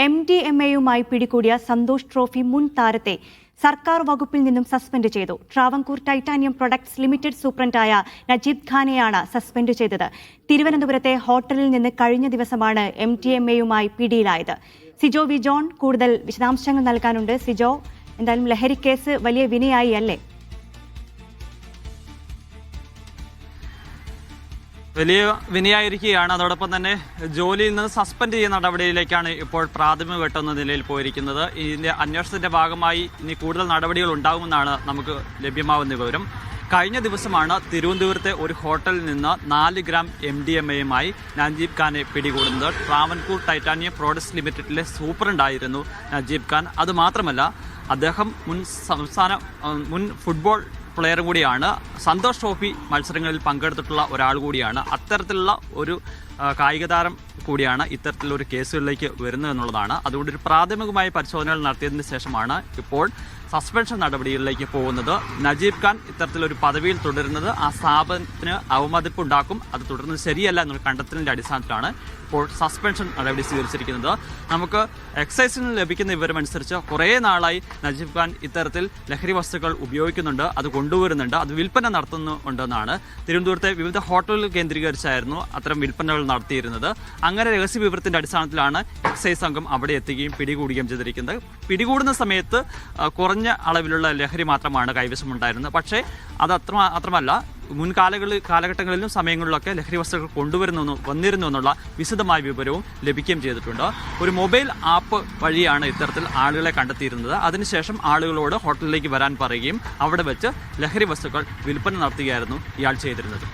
MDMAയുമായി പിടികൂടിയ സന്തോഷ് ട്രോഫി മുൻ താരത്തെ സർക്കാർ വകുപ്പിൽ നിന്നും സസ്പെൻഡ് ചെയ്തു. ട്രാവൻകൂർ ടൈറ്റാനിയം പ്രൊഡക്ട്സ് ലിമിറ്റഡ് സൂപ്രണ്ടായ നജീബ് ഖാനെയാണ് സസ്പെൻഡ് ചെയ്തത്. തിരുവനന്തപുരത്തെ ഹോട്ടലിൽ നിന്ന് കഴിഞ്ഞ ദിവസമാണ് MDMAയുമായി പിടിയിലായത്. സിജോ വി ജോൺ കൂടുതൽ വിശദാംശങ്ങൾ നൽകാനുണ്ട്. സിജോ, എന്തായാലും ലഹരി കേസ് വലിയ വിനയായി അല്ലേ? വലിയ വിനയായിരിക്കുകയാണ്. അതോടൊപ്പം തന്നെ ജോലിയിൽ നിന്ന് സസ്പെൻഡ് ചെയ്യുന്ന നടപടിയിലേക്കാണ് ഇപ്പോൾ പ്രാഥമിക ഘട്ടം എന്ന നിലയിൽ പോയിരിക്കുന്നത്. ഇതിന്റെ അന്വേഷണത്തിന്റെ ഭാഗമായി ഇനി കൂടുതൽ നടപടികൾ ഉണ്ടാകുമെന്നാണ് നമുക്ക് ലഭ്യമാവുന്ന വിവരം. കഴിഞ്ഞ ദിവസമാണ് തിരുവനന്തപുരത്തെ ഒരു ഹോട്ടലിൽ നിന്ന് 4 ഗ്രാം MDMAയുമായി നജീബ് ഖാനെ പിടികൂടുന്നത്. ട്രാവൻകൂർ ടൈറ്റാനിയം പ്രൊഡക്ട്സ് ലിമിറ്റഡിലെ സൂപ്രണ്ടായിരുന്നു നജീബ് ഖാൻ. അതുമാത്രമല്ല, അദ്ദേഹം മുൻ ഫുട്ബോൾ പ്ലെയറും കൂടിയാണ്. സന്തോഷ് ട്രോഫി മത്സരങ്ങളിൽ പങ്കെടുത്തിട്ടുള്ള ഒരാൾ കൂടിയാണ്. അത്തരത്തിലുള്ള ഒരു കായിക താരം കൂടിയാണ് ഇത്തരത്തിലൊരു കേസുകളിലേക്ക് വരുന്നത് എന്നുള്ളതാണ്. അതുകൊണ്ട് ഒരു പ്രാഥമികമായ പരിശോധനകൾ നടത്തിയതിന് ശേഷമാണ് ഇപ്പോൾ സസ്പെൻഷൻ നടപടികളിലേക്ക് പോകുന്നത്. നജീബ് ഖാൻ ഇത്തരത്തിലൊരു പദവിയിൽ തുടരുന്നത് ആ സ്ഥാപനത്തിന് അവമതിപ്പ് ഉണ്ടാക്കും. അത് തുടർന്ന് ശരിയല്ല എന്നുള്ള കണ്ടെത്തലിന്റെ അടിസ്ഥാനത്തിലാണ് ഇപ്പോൾ സസ്പെൻഷൻ നടപടി സ്വീകരിച്ചിരിക്കുന്നത്. നമുക്ക് എക്സൈസിൽ നിന്ന് ലഭിക്കുന്ന വിവരമനുസരിച്ച് കുറേ നാളായി നജീബ് ഖാൻ ഇത്തരത്തിൽ ലഹരി വസ്തുക്കൾ ഉപയോഗിക്കുന്നുണ്ട്, അത് കൊണ്ടുവരുന്നുണ്ട്, അത് വിൽപ്പന നടത്തുന്നുണ്ടെന്നാണ്. തിരുവനന്തപുരത്തെ വിവിധ ഹോട്ടലുകൾ കേന്ദ്രീകരിച്ചായിരുന്നു അത്തരം വിൽപ്പനകൾ നടത്തിയിരുന്നത്. അങ്ങനെ രഹസ്യ വിവരത്തിന്റെ അടിസ്ഥാനത്തിലാണ് എക്സൈസ് സംഘം അവിടെ എത്തുകയും പിടികൂടുകയും ചെയ്തിരിക്കുന്നത്. പിടികൂടുന്ന സമയത്ത് കുറഞ്ഞ അളവിലുള്ള ലഹരി മാത്രമാണ് കൈവശമുണ്ടായിരുന്നത്. പക്ഷേ അത് അത്രമല്ല, കാലഘട്ടങ്ങളിലും സമയങ്ങളിലൊക്കെ ലഹരി വസ്തുക്കൾ വന്നിരുന്നു എന്നുള്ള വിശദമായ വിവരവും ലഭിക്കുകയും ചെയ്തിട്ടുണ്ട്. ഒരു മൊബൈൽ ആപ്പ് വഴിയാണ് ഇത്തരത്തിൽ ആളുകളെ കണ്ടെത്തിയിരുന്നത്. അതിനുശേഷം ആളുകളോട് ഹോട്ടലിലേക്ക് വരാൻ പറയുകയും അവിടെ വെച്ച് ലഹരി വസ്തുക്കൾ വിൽപ്പന നടത്തുകയായിരുന്നു ഇയാൾ ചെയ്തിരുന്നത്.